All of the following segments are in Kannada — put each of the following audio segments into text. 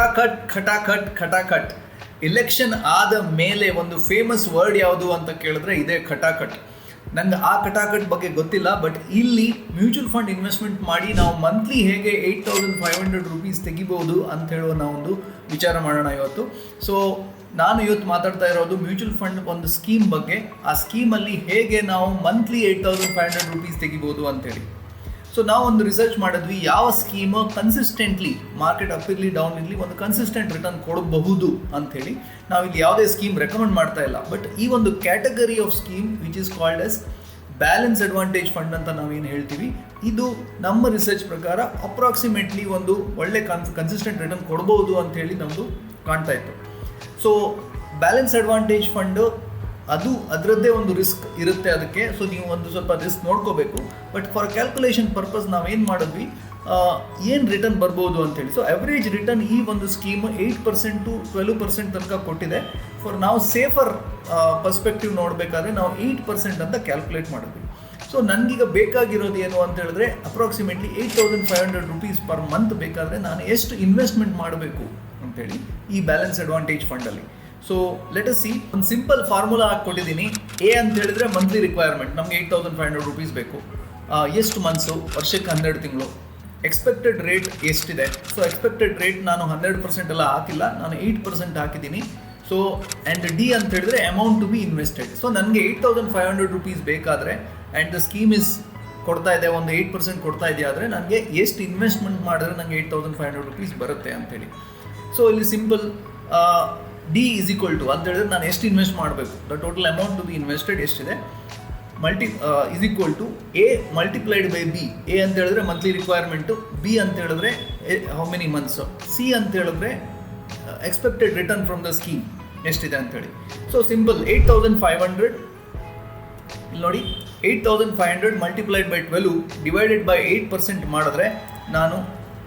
ಖಟಾಖಟ್ ಎಲೆಕ್ಷನ್ ಆದ ಮೇಲೆ ಒಂದು ಫೇಮಸ್ ವರ್ಡ್ ಯಾವುದು ಅಂತ ಕೇಳಿದ್ರೆ ಇದೇ ಖಟಾಖಟ್. ನಂಗೆ ಆ ಖಟಾಖಟ್ ಬಗ್ಗೆ ಗೊತ್ತಿಲ್ಲ, ಬಟ್ ಇಲ್ಲಿ ಮ್ಯೂಚುವಲ್ ಫಂಡ್ ಇನ್ವೆಸ್ಟ್ಮೆಂಟ್ ಮಾಡಿ ನಾವು ಮಂತ್ಲಿ ಹೇಗೆ 8,500 ರೂಪೀಸ್ ತೆಗಿಬೋದು ಅಂತ ಹೇಳುವ ನಾವೊಂದು ವಿಚಾರ ಮಾಡೋಣ ಇವತ್ತು. ಸೊ ನಾನು ಇವತ್ತು ಮಾತಾಡ್ತಾ ಇರೋದು ಮ್ಯೂಚುವಲ್ ಫಂಡ್ ಒಂದು ಸ್ಕೀಮ್ ಬಗ್ಗೆ. ಆ ಸ್ಕೀಮಲ್ಲಿ ಹೇಗೆ ನಾವು ಮಂತ್ಲಿ 8,500 ರೂಪೀಸ್ ತೆಗಿಬೋದು ಅಂತೇಳಿ. ಸೊ ನಾವು ಒಂದು ರಿಸರ್ಚ್ ಮಾಡಿದ್ವಿ, ಯಾವ ಸ್ಕೀಮು ಕನ್ಸಿಸ್ಟೆಂಟ್ಲಿ ಮಾರ್ಕೆಟ್ ಅಪ್ ಇರಲಿ ಡೌನ್ ಇರಲಿ ಒಂದು ಕನ್ಸಿಸ್ಟೆಂಟ್ ರಿಟರ್ನ್ ಕೊಡಬಹುದು ಅಂಥೇಳಿ. ನಾವಿಲ್ಲಿ ಯಾವುದೇ ಸ್ಕೀಮ್ ರೆಕಮೆಂಡ್ ಮಾಡ್ತಾ ಇಲ್ಲ, ಬಟ್ ಈ ಒಂದು category of scheme which is called as balance advantage fund ಅಂತ ನಾವೇನು ಹೇಳ್ತೀವಿ, ಇದು ನಮ್ಮ ರಿಸರ್ಚ್ ಪ್ರಕಾರ ಅಪ್ರಾಕ್ಸಿಮೇಟ್ಲಿ ಒಂದು ಒಳ್ಳೆ ಕನ್ಸಿಸ್ಟೆಂಟ್ ರಿಟರ್ನ್ ಕೊಡ್ಬೋದು ಅಂಥೇಳಿ ನಮ್ಮದು ಕಾಣ್ತಾ ಇತ್ತು. ಸೊ ಬ್ಯಾಲೆನ್ಸ್ ಅಡ್ವಾಂಟೇಜ್ ಫಂಡು ಅದು ಅದರದ್ದೇ ಒಂದು ರಿಸ್ಕ್ ಇರುತ್ತೆ ಅದಕ್ಕೆ. ಸೊ ನೀವು ಒಂದು ಸ್ವಲ್ಪ ರಿಸ್ಕ್ ನೋಡ್ಕೋಬೇಕು. ಬಟ್ ಫಾರ್ ಕ್ಯಾಲ್ಕುಲೇಷನ್ ಪರ್ಪಸ್ ನಾವೇನು ಮಾಡಿದ್ವಿ, ಏನು ರಿಟರ್ನ್ ಬರ್ಬೋದು ಅಂತೇಳಿ. ಸೊ ಅವರೇಜ್ ರಿಟರ್ನ್ ಈ ಒಂದು ಸ್ಕೀಮ್ 8% to 12% ತನಕ ಕೊಟ್ಟಿದೆ. ಫಾರ್ ನಾವು ಸೇಫರ್ ಪರ್ಸ್ಪೆಕ್ಟಿವ್ ನೋಡಬೇಕಾದ್ರೆ ನಾವು 8% ಅಂತ ಕ್ಯಾಲ್ಕುಲೇಟ್ ಮಾಡಿದ್ವಿ. ಸೊ ನನಗೀಗ ಬೇಕಾಗಿರೋದು ಏನು ಅಂತ ಹೇಳಿದ್ರೆ ಅಪ್ರಾಕ್ಸಿಮೇಟ್ಲಿ 8,500 ರೂಪೀಸ್ ಪರ್ ಮಂತ್ ಬೇಕಾದರೆ ನಾನು ಎಷ್ಟು ಇನ್ವೆಸ್ಟ್ಮೆಂಟ್ ಮಾಡಬೇಕು ಅಂತೇಳಿ ಈ ಬ್ಯಾಲೆನ್ಸ್ ಅಡ್ವಾಂಟೇಜ್ ಫಂಡಲ್ಲಿ. ಸೊ ಲೆಟ್ ಅಸ್ ಸಿ, ಒಂದು ಸಿಂಪಲ್ ಫಾರ್ಮುಲಾ ಹಾಕ್ಕೊಟ್ಟಿದ್ದೀನಿ. ಎ ಅಂತ ಹೇಳಿದ್ರೆ ಮಂತ್ಲಿ ರಿಕ್ವೈರ್ಮೆಂಟ್, ನಮಗೆ 8,500 ರೂಪೀಸ್ ಬೇಕು. ಎಷ್ಟು ಮಂತ್ಸು, ವರ್ಷಕ್ಕೆ 12 ತಿಂಗಳು. ಎಕ್ಸ್ಪೆಕ್ಟೆಡ್ ರೇಟ್ ಎಷ್ಟಿದೆ? ಸೊ ಎಕ್ಸ್ಪೆಕ್ಟೆಡ್ ರೇಟ್ ನಾನು 100% ಎಲ್ಲ ಹಾಕಿಲ್ಲ, ನಾನು 8% ಹಾಕಿದ್ದೀನಿ. ಸೊ ಆ್ಯಂಡ್ ಡಿ ಅಂತ ಹೇಳಿದ್ರೆ amount to be invested. So ನನಗೆ 8,500 ರೂಪೀಸ್ ಬೇಕಾದರೆ ಆ್ಯಂಡ್ ದ ಸ್ಕೀಮ್ ಇಸ್ ಕೊಡ್ತಾ ಇದೆ, ಒಂದು 8% ಕೊಡ್ತಾ ಇದೆಯಾ ಆದರೆ ನನಗೆ ಎಷ್ಟು ಇನ್ವೆಸ್ಟ್ಮೆಂಟ್ ಮಾಡಿದ್ರೆ ನನಗೆ 8,500 ರೂಪೀಸ್ ಬರುತ್ತೆ ಅಂತೇಳಿ. ಸೊ ಇಲ್ಲಿ simple D is equal to ಅಂತ ಹೇಳಿದ್ರೆ ನಾನು ಎಷ್ಟು ಇನ್ವೆಸ್ಟ್ ಮಾಡಬೇಕು, the total amount to be invested ಎಷ್ಟಿದೆ, is equal to A multiplied by B. A ಅಂತ ಹೇಳಿದ್ರೆ ಮಂತ್ಲಿ ರಿಕ್ವೈರ್ಮೆಂಟು, ಬಿ ಅಂತ ಹೇಳಿದ್ರೆ ಹೌ ಮೆನಿ ಮಂತ್ಸು, ಸಿ ಅಂತ ಹೇಳಿದ್ರೆ expected return from the scheme ಎಷ್ಟಿದೆ ಅಂತೇಳಿ. ಸೊ ಸಿಂಪಲ್ 8,500 ಇಲ್ಲಿ ನೋಡಿ, 8,500 ಮಲ್ಟಿಪ್ಲೈಡ್ ಬೈ 12 ಡಿವೈಡೆಡ್ ಬೈ 8% ಮಾಡಿದ್ರೆ ನಾನು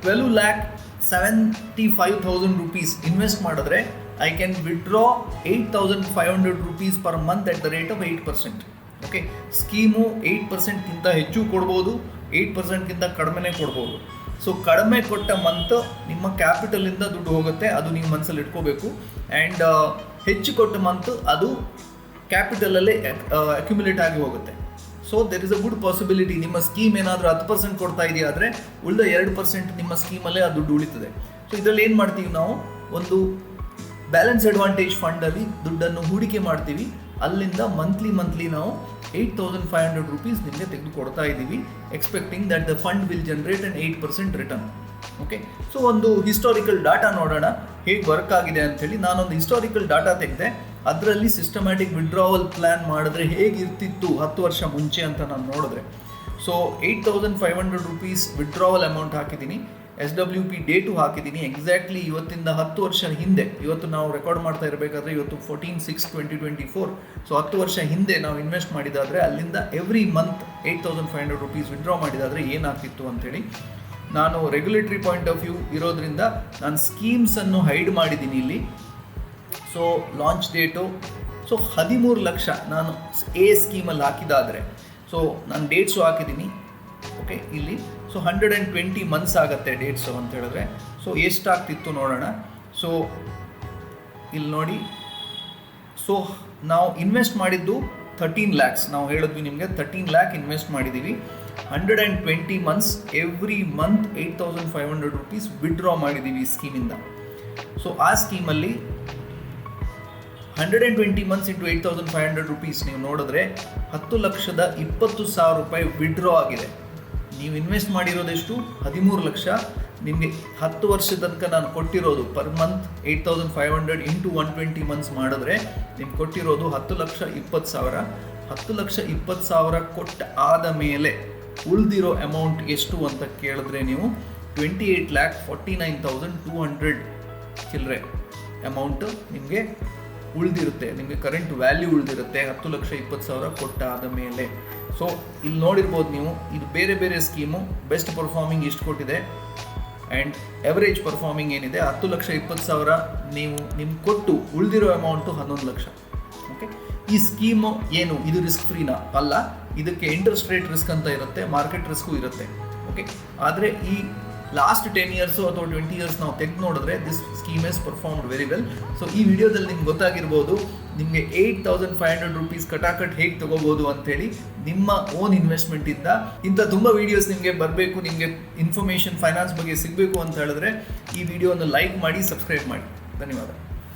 12,75,000 ರೂಪೀಸ್ ಇನ್ವೆಸ್ಟ್ ಮಾಡಿದ್ರೆ I can withdraw 8,500 rupees per month at the rate of 8%. Okay, scheme 8%ಗಿಂತ ಹೆಚ್ಚು ಕೊಡ್ಬೋದು, 8%ಗಿಂತ ಕಡಿಮೆನೇ ಕೊಡ್ಬೋದು. ಸೊ ಕಡಿಮೆ ಕೊಟ್ಟ ಮಂತ್ ನಿಮ್ಮ ಕ್ಯಾಪಿಟಲಿಂದ ದುಡ್ಡು ಹೋಗುತ್ತೆ, ಅದು ನೀವು ಮನಸ್ಸಲ್ಲಿ ಇಟ್ಕೋಬೇಕು. ಆ್ಯಂಡ್ ಹೆಚ್ಚು ಕೊಟ್ಟ ಮಂತ್ ಅದು ಕ್ಯಾಪಿಟಲಲ್ಲೇ ಅಕ್ಯುಮುಲೇಟ್ ಆಗಿ ಹೋಗುತ್ತೆ. So there is a good possibility, ನಿಮ್ಮ ಸ್ಕೀಮ್ ಏನಾದರೂ 10% ಕೊಡ್ತಾ ಇದೆಯಾ ಆದರೆ ಉಳಿದ 2% ನಿಮ್ಮ ಸ್ಕೀಮಲ್ಲೇ ಆ ದುಡ್ಡು ಉಳಿತದೆ. ಸೊ ಇದರಲ್ಲಿ ಏನು ಮಾಡ್ತೀವಿ ನಾವು, ಒಂದು ಬ್ಯಾಲೆನ್ಸ್ ಅಡ್ವಾಂಟೇಜ್ ಫಂಡಲ್ಲಿ ದುಡ್ಡನ್ನು ಹೂಡಿಕೆ ಮಾಡ್ತೀವಿ. ಅಲ್ಲಿಂದ ಮಂತ್ಲಿ ನಾವು 8,500 ರೂಪೀಸ್ ನಿಮಗೆ ತೆಗೆದು ಕೊಡ್ತಾ ಇದ್ದೀವಿ, expecting that the fund will generate an 8% return. Okay, so ಒಂದು ಹಿಸ್ಟಾರಿಕಲ್ ಡಾಟಾ ನೋಡೋಣ ಹೇಗೆ ವರ್ಕ್ ಆಗಿದೆ ಅಂಥೇಳಿ. ನಾನೊಂದು ಹಿಸ್ಟಾರಿಕಲ್ ಡಾಟಾ ತೆಗೆದೆ, ಅದರಲ್ಲಿ ಸಿಸ್ಟಮ್ಯಾಟಿಕ್ ವಿಡ್ರಾವಲ್ ಪ್ಲ್ಯಾನ್ ಮಾಡಿದ್ರೆ ಹೇಗಿರ್ತಿತ್ತು 10 ವರ್ಷ ಮುಂಚೆ ಅಂತ ನಾನು ನೋಡಿದ್ರೆ. ಸೊ 8,500 ರೂಪೀಸ್ ವಿಡ್ರಾವಲ್ ಅಮೌಂಟ್ ಹಾಕಿದ್ದೀನಿ, SWP ಡೇಟು ಹಾಕಿದ್ದೀನಿ. ಎಕ್ಸಾಕ್ಟ್ಲಿ ಇವತ್ತಿಂದ 10 ವರ್ಷ ಹಿಂದೆ, ಇವತ್ತು ನಾವು ರೆಕಾರ್ಡ್ ಮಾಡ್ತಾ ಇರಬೇಕಾದ್ರೆ ಇವತ್ತು 14/6/2024. ಸೊ 10 ವರ್ಷ ಹಿಂದೆ ನಾವು ಇನ್ವೆಸ್ಟ್ ಮಾಡಿದಾದರೆ ಅಲ್ಲಿಂದ ಎವ್ರಿ ಮಂತ್ 8,500 ರೂಪೀಸ್ ವಿಡ್ರಾ ಮಾಡಿದಾದರೆ ಏನಾಗ್ತಿತ್ತು ಅಂಥೇಳಿ. ನಾನು ರೆಗ್ಯುಲೇಟರಿ ಪಾಯಿಂಟ್ ಆಫ್ ವ್ಯೂ ಇರೋದ್ರಿಂದ ನಾನು ಸ್ಕೀಮ್ಸನ್ನು ಹೈಡ್ ಮಾಡಿದ್ದೀನಿ ಇಲ್ಲಿ. So launch date, so 13 lakh ನಾನು ಎ ಸ್ಕೀಮಲ್ಲಿ ಹಾಕಿದಾದರೆ, ಸೊ ನಾನು ಡೇಟ್ಸು ಹಾಕಿದ್ದೀನಿ. ಓಕೆ, ಇಲ್ಲಿ ಸೊ 120 ಮಂತ್ಸ್ ಆಗುತ್ತೆ ಡೇಟ್ಸು ಅಂತ ಹೇಳಿದ್ರೆ. ಸೊ ಎಷ್ಟಾಗ್ತಿತ್ತು ನೋಡೋಣ. ಸೊ ಇಲ್ಲಿ ನೋಡಿ, ಸೊ ನಾವು ಇನ್ವೆಸ್ಟ್ ಮಾಡಿದ್ದು 13 ಲ್ಯಾಕ್ಸ್. ನಾವು ಹೇಳಿದ್ವಿ ನಿಮಗೆ 13 ಲ್ಯಾಕ್ ಇನ್ವೆಸ್ಟ್ ಮಾಡಿದ್ದೀವಿ. 120 months, every month 8,500 rupees withdraw ಮಾಡಿದ್ದೀವಿ ಈ ಸ್ಕೀಮಿಂದ. ಸೊ ಆ ಸ್ಕೀಮಲ್ಲಿ 120 ಮಂತ್ಸ್ ಇಂಟು 8,500 ರೂಪೀಸ್ ನೀವು ನೋಡಿದ್ರೆ 10,20,000 ರೂಪಾಯಿ ವಿಡ್ರಾ ಆಗಿದೆ. ನೀವು ಇನ್ವೆಸ್ಟ್ ಮಾಡಿರೋದೆಷ್ಟು? 13 ಲಕ್ಷ. ನಿಮಗೆ 10 ವರ್ಷದ ತನಕ ನಾನು ಕೊಟ್ಟಿರೋದು ಪರ್ ಮಂತ್ 8,500 ಇಂಟು 120 ಮಂತ್ಸ್ ಮಾಡಿದ್ರೆ ನಿಮ್ಗೆ ಕೊಟ್ಟಿರೋದು 10,20,000. 10,20,000 ಕೊಟ್ಟ ಆದ ಮೇಲೆ ಉಳಿದಿರೋ ಅಮೌಂಟ್ ಎಷ್ಟು ಅಂತ ಕೇಳಿದ್ರೆ ನೀವು 28,49,200 ಚಿಲ್ಲರೆ ಅಮೌಂಟು ನಿಮಗೆ ಉಳಿದಿರುತ್ತೆ, ನಿಮಗೆ ಕರೆಂಟ್ ವ್ಯಾಲ್ಯೂ ಉಳಿದಿರುತ್ತೆ 10,20,000 ಕೊಟ್ಟಾದ ಮೇಲೆ. ಸೊ ಇಲ್ಲಿ ನೋಡಿರ್ಬೋದು ನೀವು, ಇದು ಬೇರೆ ಬೇರೆ ಸ್ಕೀಮು ಬೆಸ್ಟ್ ಪರ್ಫಾರ್ಮಿಂಗ್ ಇಷ್ಟು ಕೊಟ್ಟಿದೆ ಆ್ಯಂಡ್ ಎವರೇಜ್ ಪರ್ಫಾರ್ಮಿಂಗ್ ಏನಿದೆ 10,20,000 ನೀವು ನಿಮ್ಗೆ ಕೊಟ್ಟು ಉಳಿದಿರೋ ಅಮೌಂಟು 11 ಲಕ್ಷ. ಓಕೆ, ಈ ಸ್ಕೀಮು ಏನು ಇದು ರಿಸ್ಕ್ ಫ್ರೀನಾ? ಅಲ್ಲ, ಇದಕ್ಕೆ ಇಂಟ್ರೆಸ್ಟ್ ರೇಟ್ ರಿಸ್ಕ್ ಅಂತ ಇರುತ್ತೆ, ಮಾರ್ಕೆಟ್ ರಿಸ್ಕು ಇರುತ್ತೆ. ಓಕೆ, ಆದರೆ ಈ ಲಾಸ್ಟ್ 10 ಇಯರ್ಸು ಅಥವಾ 20 ಇಯರ್ಸ್ ನಾವು ತೆಗೆದು ನೋಡಿದ್ರೆ this scheme is performed very well. So ಈ ವಿಡಿಯೋದಲ್ಲಿ ನಿಮ್ಗೆ ಗೊತ್ತಾಗಿರ್ಬೋದು ನಿಮಗೆ 8,500 rupees ಕಟಾಕಟ್ ಹೇಗೆ ತಗೋಬೋದು ಅಂತೇಳಿ ನಿಮ್ಮ ಓನ್ ಇನ್ವೆಸ್ಟ್ಮೆಂಟಿಂದ. ಇಂಥ ತುಂಬ ವೀಡಿಯೋಸ್ ನಿಮಗೆ ಬರಬೇಕು, ನಿಮಗೆ ಇನ್ಫಾರ್ಮೇಷನ್ ಫೈನಾನ್ಸ್ ಬಗ್ಗೆ ಸಿಗಬೇಕು ಅಂತ ಹೇಳಿದ್ರೆ ಈ ವಿಡಿಯೋನ ಲೈಕ್ ಮಾಡಿ, ಸಬ್ಸ್ಕ್ರೈಬ್ ಮಾಡಿ. ಧನ್ಯವಾದ.